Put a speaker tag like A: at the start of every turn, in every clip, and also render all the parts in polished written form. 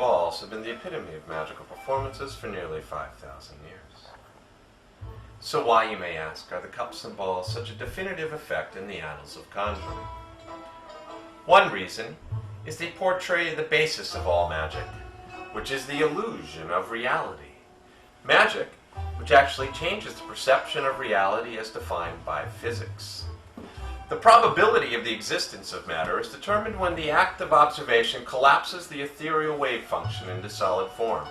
A: balls have been the epitome of magical performances for nearly 5,000 years. So why, you may ask, are the cups and balls such a definitive effect in the annals of conjuring? One reason is they portray the basis of all magic, which is the illusion of reality. Magic, which actually changes the perception of reality as defined by physics. The probability of the existence of matter is determined when the act of observation collapses the ethereal wave function into solid form.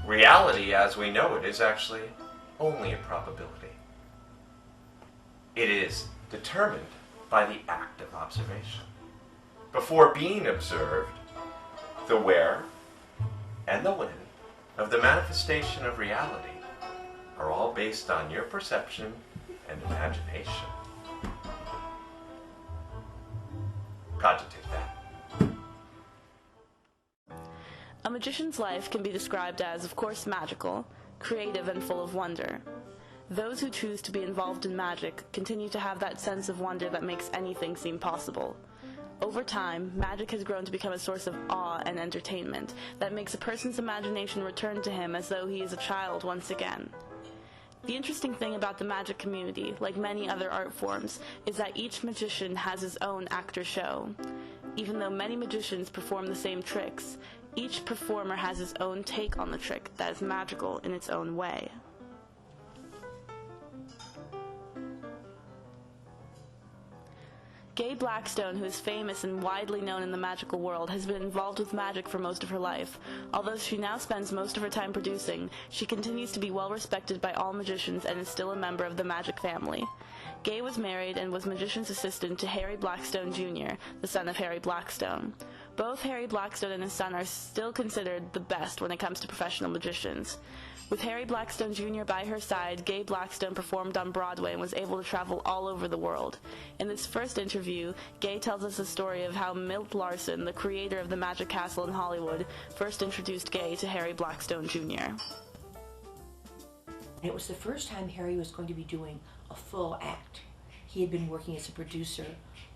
A: Reality, as we know it, is actually only a probability. It is determined by the act of observation. Before being observed, the where and the when of the manifestation of reality are all based on your perception and imagination. Cogitate that.
B: A magician's life can be described as, of course, magical, creative, and full of wonder. Those who choose to be involved in magic continue to have that sense of wonder that makes anything seem possible. Over time, magic has grown to become a source of awe and entertainment that makes a person's imagination return to him as though he is a child once again. The interesting thing about the magic community, like many other art forms, is that each magician has his own actor show. Even though many magicians perform the same tricks, each performer has his own take on the trick that is magical in its own way. Gay Blackstone, who is famous and widely known in the magical world, has been involved with magic for most of her life. Although she now spends most of her time producing, she continues to be well respected by all magicians and is still a member of the magic family. Gay was married and was magician's assistant to Harry Blackstone Jr., the son of Harry Blackstone. Both Harry Blackstone and his son are still considered the best when it comes to professional magicians. With Harry Blackstone Jr. by her side, Gay Blackstone performed on Broadway and was able to travel all over the world. In this first interview, Gay tells us the story of how Milt Larson, the creator of the Magic Castle in Hollywood, first introduced Gay to Harry Blackstone Jr.
C: It was the first time Harry was going to be doing a full act. He had been working as a producer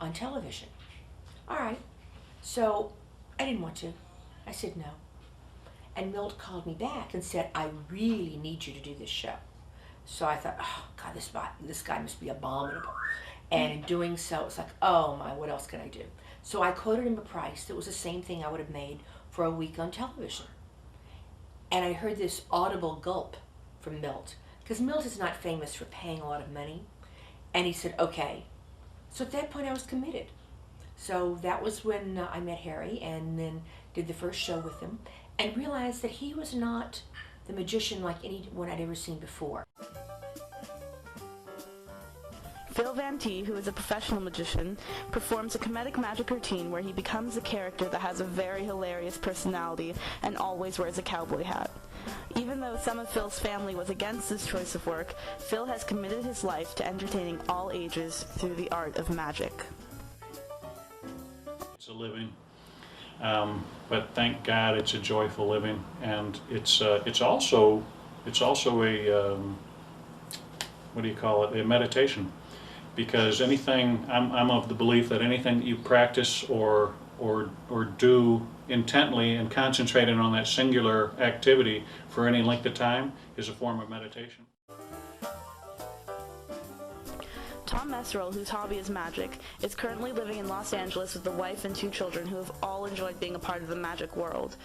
C: on television. All right, so I didn't want to. I said no. And Milt called me back and said, I really need you to do this show. So I thought, oh God, this guy must be abominable. And in doing so, it's like, oh my, what else can I do? So I quoted him a price that was the same thing I would have made for a week on television. And I heard this audible gulp from Milt, because Milt is not famous for paying a lot of money. And he said, okay. So at that point I was committed. So that was when I met Harry and then did the first show with him and realized that he was not the magician like anyone I'd ever seen before.
B: Phil Van Tee, who is a professional magician, performs a comedic magic routine where he becomes a character that has a very hilarious personality and always wears a cowboy hat. Even though some of Phil's family was against this choice of work, Phil has committed his life to entertaining all ages through the art of magic.
D: It's a living, but thank God it's a joyful living, and it's also a what do you call it? A meditation, because anything I'm of the belief that anything that you practice or do intently and concentrating on that singular activity for any length of time is a form of meditation.
B: Tom Messerel, whose hobby is magic, is currently living in Los Angeles with a wife and 2 children who have all enjoyed being a part of the magic world.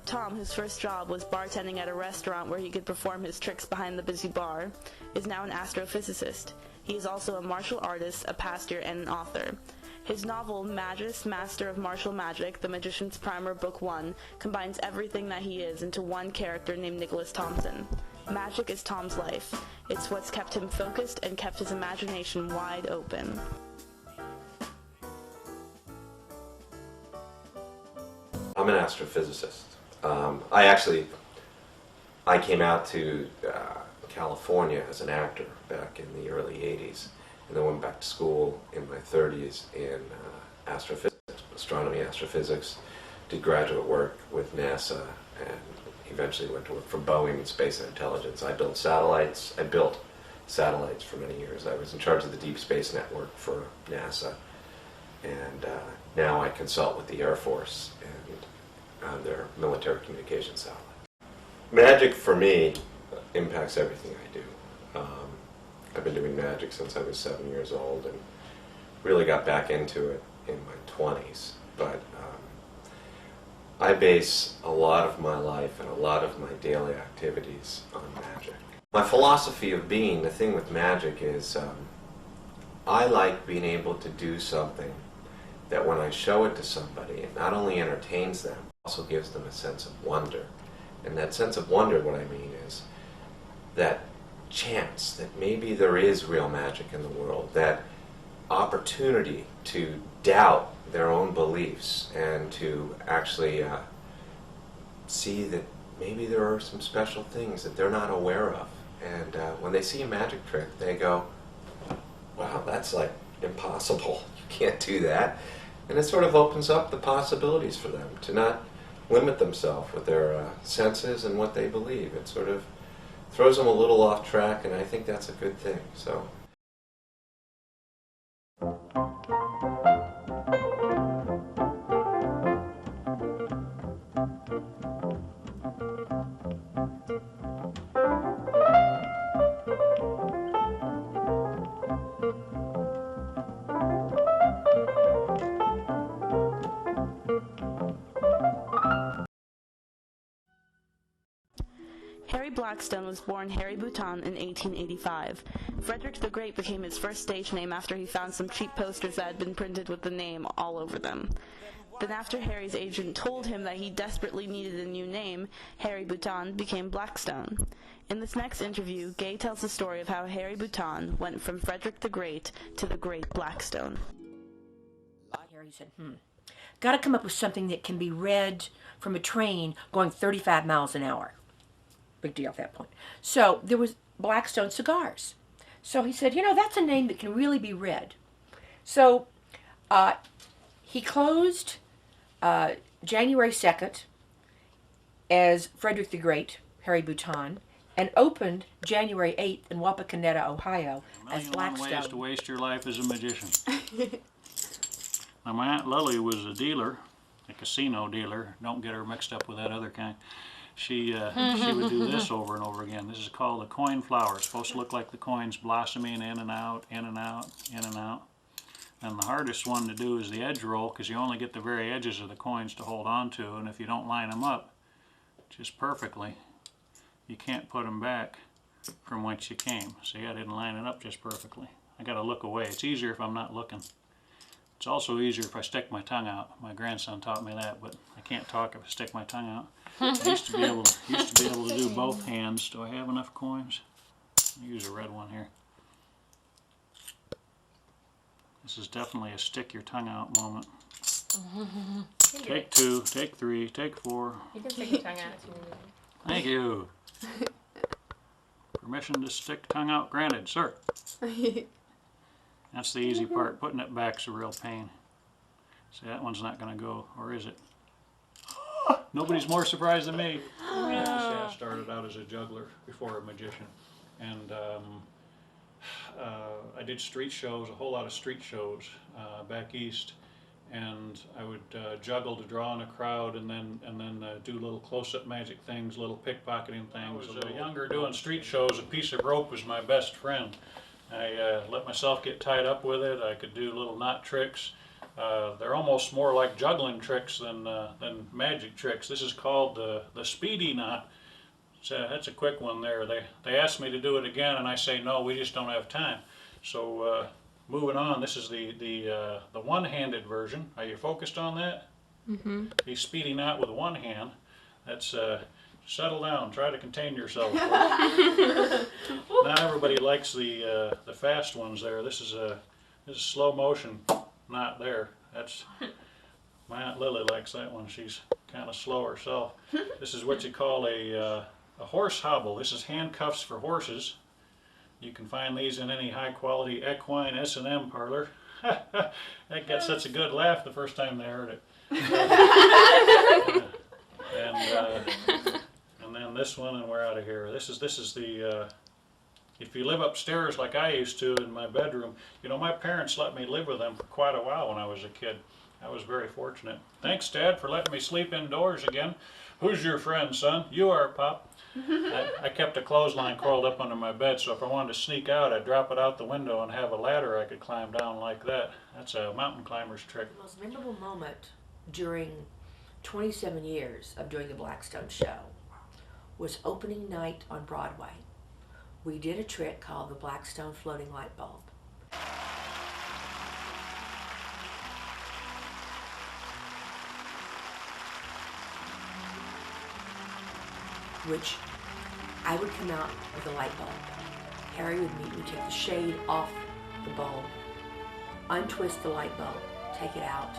B: Tom, whose first job was bartending at a restaurant where he could perform his tricks behind the busy bar, is now an astrophysicist. He is also a martial artist, a pastor, and an author. His novel, Magus, Master of Martial Magic, The Magician's Primer, Book 1, combines everything that he is into one character named Nicholas Thompson. Magic is Tom's life. It's what's kept him focused and kept his imagination wide open.
A: I'm an astrophysicist. I came out to California as an actor back in the early 80s, and then went back to school in my 30s in astrophysics, astronomy, astrophysics, did graduate work with NASA, and eventually went to work for Boeing in Space and Intelligence. I built satellites. For many years. I was in charge of the Deep Space Network for NASA, and now I consult with the Air Force, and their military communications satellite. Magic for me impacts everything I do. I've been doing magic since I was 7 years old and really got back into it in my 20s. But I base a lot of my life and a lot of my daily activities on magic. My philosophy of being, the thing with magic is I like being able to do something that when I show it to somebody, it not only entertains them, also gives them a sense of wonder. And that sense of wonder, what I mean is that chance that maybe there is real magic in the world, that opportunity to doubt their own beliefs and to actually see that maybe there are some special things that they're not aware of. And when they see a magic trick, they go, wow, that's like impossible. You can't do that. And it sort of opens up the possibilities for them to not limit themselves with their senses and what they believe. It sort of throws them a little off track, and I think that's a good thing. So.
B: Harry Blackstone was born Harry Bouton in 1885. Frederick the Great became his first stage name after he found some cheap posters that had been printed with the name all over them. Then after Harry's agent told him that he desperately needed a new name, Harry Bouton became Blackstone. In this next interview, Gay tells the story of how Harry Bouton went from Frederick the Great to the Great Blackstone.
C: Harry said, got to come up with something that can be read from a train going 35 miles an hour. Big deal at that point. So there was Blackstone Cigars. So he said, that's a name that can really be read. So he closed January 2nd as Frederick the Great, Harry Bouton, and opened January 8th in Wapakoneta, Ohio as Blackstone.
D: Ways to waste your life as a magician. Now, my Aunt Lily was a dealer, a casino dealer. Don't get her mixed up with that other kind. She would do this over and over again. This is called a coin flower. It's supposed to look like the coins blossoming in and out, in and out, in and out. And the hardest one to do is the edge roll, because you only get the very edges of the coins to hold on to, and if you don't line them up just perfectly, you can't put them back from whence you came. See, I didn't line it up just perfectly. I got to look away. It's easier if I'm not looking. It's also easier if I stick my tongue out. My grandson taught me that, but I can't talk if I stick my tongue out. I used to be able to do both hands. Do I have enough coins? I'll use a red one here. This is definitely a stick your tongue out moment. Take 2, take 3, take 4.
E: You can stick your tongue out if you need.
D: Thank you. Permission to stick tongue out granted, sir. That's the easy part. Putting it back's a real pain. See, that one's not going to go, or is it? Nobody's more surprised than me. Yeah, I started out as a juggler before a magician. And I did street shows, a whole lot of street shows back east. And I would juggle to draw in a crowd, and then do little close-up magic things, little pickpocketing things. I was younger doing street shows. A piece of rope was my best friend. I let myself get tied up with it. I could do little knot tricks. They're almost more like juggling tricks than magic tricks. This is called the speedy knot. That's a quick one there. They asked me to do it again, and I say no. We just don't have time. So moving on. This is the one-handed version. Are you focused on that? Mm-hmm. The speedy knot with one hand. That's settle down. Try to contain yourself. Not everybody likes the fast ones there. This is slow motion. Not there. That's my Aunt Lily likes that one. She's kind of slow herself. This is what you call a horse hobble. This is handcuffs for horses. You can find these in any high-quality equine S&M parlor. That got such a good laugh the first time they heard it. And then this one, and we're out of here. This is the. If you live upstairs like I used to in my bedroom, my parents let me live with them for quite a while when I was a kid. I was very fortunate. Thanks, Dad, for letting me sleep indoors again. Who's your friend, son? You are, Pop. I kept a clothesline coiled up under my bed, so if I wanted to sneak out, I'd drop it out the window and have a ladder I could climb down like that. That's a mountain climber's trick.
C: The most memorable moment during 27 years of doing the Blackstone show was opening night on Broadway. We did a trick called the Blackstone floating light bulb. Which I would come out with a light bulb. Harry would meet me, take the shade off the bulb, untwist the light bulb, take it out,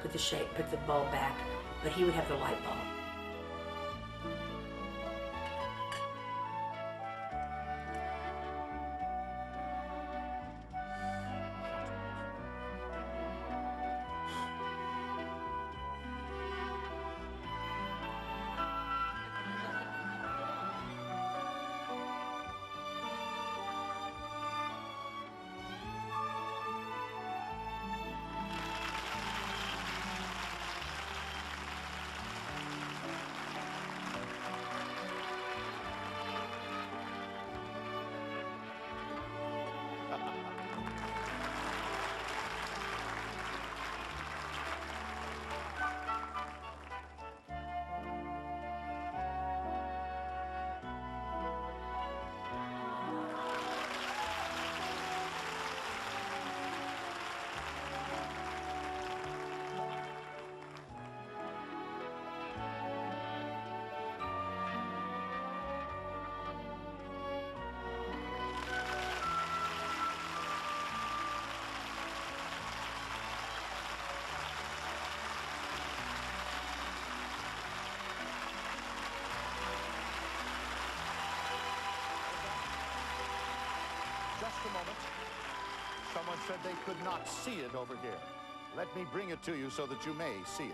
C: put the bulb back, but he would have the light bulb.
F: Just a moment. Someone said they could not see it over here. Let me bring it to you so that you may see it.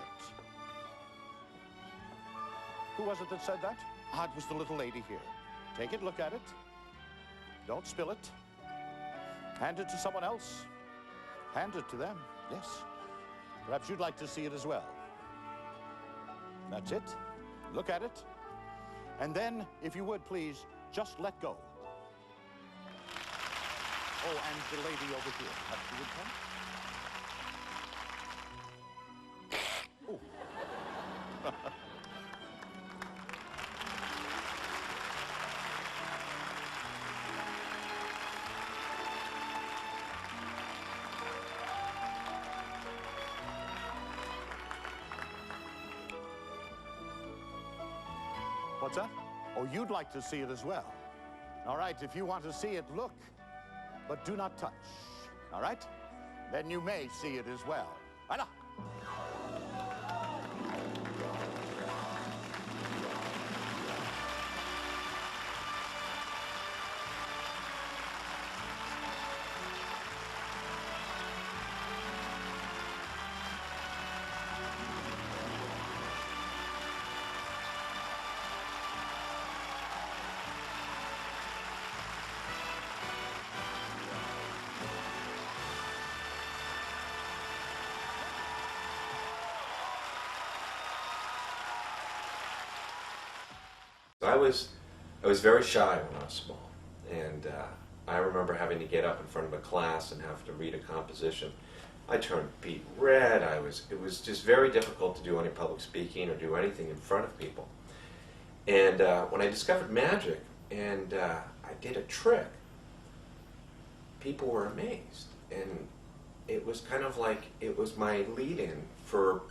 F: Who was it that said that? Ah, it was the little lady here. Take it, look at it. Don't spill it. Hand it to someone else. Hand it to them, yes. Perhaps you'd like to see it as well. That's it. Look at it. And then, if you would, please, just let go. Oh, and the lady over here. Perhaps you would come? Oh. What's that? Oh, you'd like to see it as well. All right, if you want to see it, look. But do not touch, all right? Then you may see it as well. Voilà.
A: I was very shy when I was small, and I remember having to get up in front of a class and have to read a composition. I turned beet red. It was just very difficult to do any public speaking or do anything in front of people. And when I discovered magic and I did a trick, people were amazed, and it was kind of like it was my lead-in for